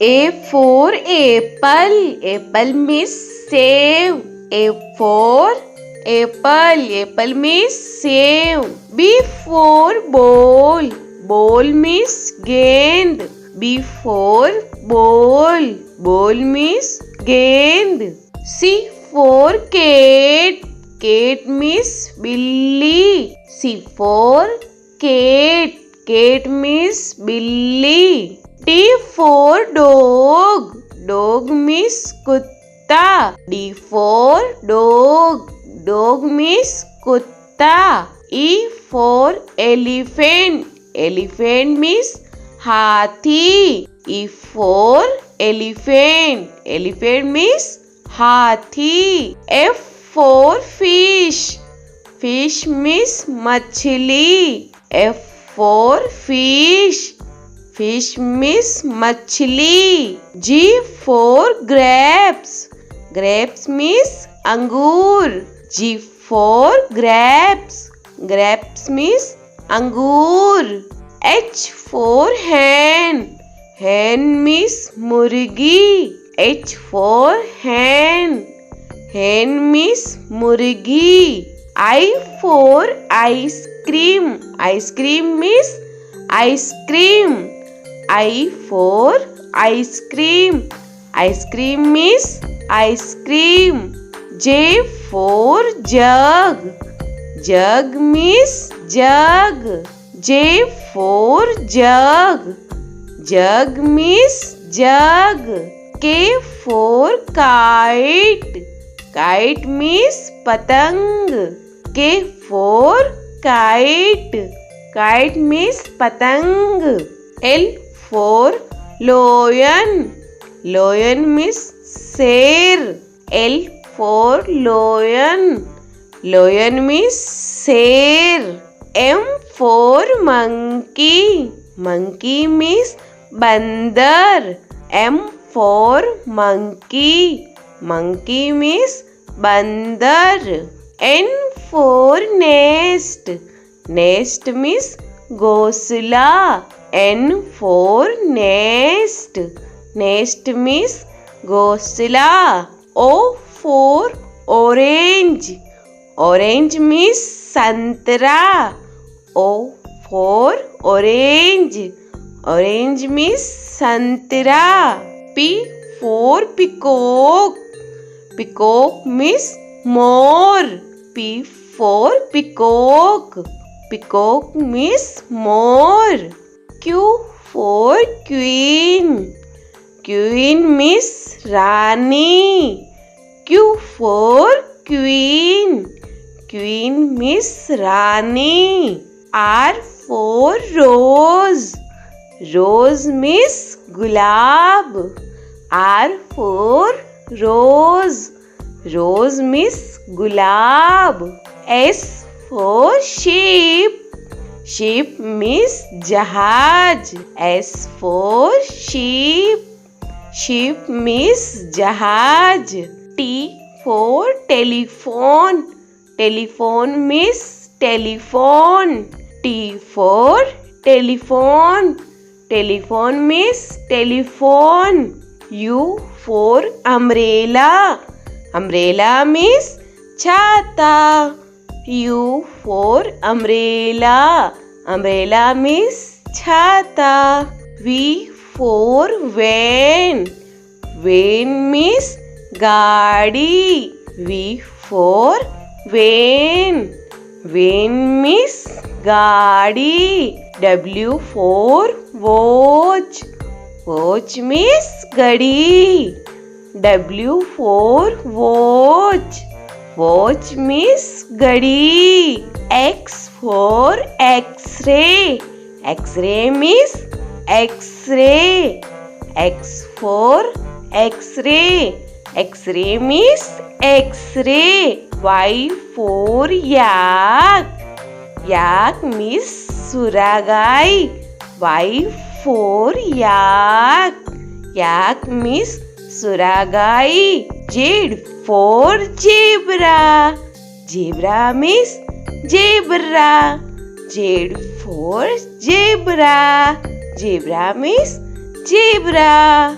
A for apple. Apple means save. A for apple. Apple means save. B for ball. Ball means gend. B for ball. Ball means gend. C for cat. Cat means billy. C for cat. Cat means billy. D for dog. Dog means kutta. D for dog. Dog means kutta. E for elephant. Elephant means hathi. E for elephant. Elephant means hathi. F for fish. Fish means machli. F for fish. Fish means machli. G for grapes. Grapes means angur. G for grapes. Grapes means angur. H for hen. Hen means murgi. H for hen. Hen means murgi. I for ice cream. Ice cream means ice cream. I for ice cream. Ice cream means ice cream. J for jug. Jug means jug. J for jug. Jug means jug. K for kite. Kite means patang. K for kite. Kite means patang. L for lion. Lion means sher. L for lion. Lion means sher. M for monkey. Monkey means bandar. M for monkey. Monkey means bandar. N for nest. Nest means ghosla. N for nest. Nest means ghosla. O for orange. Orange means santra. O for orange. Orange means santra. P for peacock. Peacock means more. P for peacock. Peacock means more. Q for queen. Queen means Rani. Q for queen. Queen means Rani. R for rose. Rose means gulab. R for rose. Rose means gulab. S for sheep. Sheep means jahaj. S for sheep. Sheep means jahaj. T for telephone. Telephone means telephone. T for telephone. Telephone means telephone. U for umbrella. Umbrella means chhata. U for umbrella. Umbrella means chhata. V for van. Van means gaadi. V for van. Van means gaadi. W for watch. Watch means gadi. W for watch. Watch means gadi. X for X-ray. X-ray means X-ray. X for X-ray. X-ray means X-ray. Y for yak. Yak means suragai. Y for yak. Yak means suragai. Z for zebra. Zebra means zebra. Z for zebra. Zebra means zebra.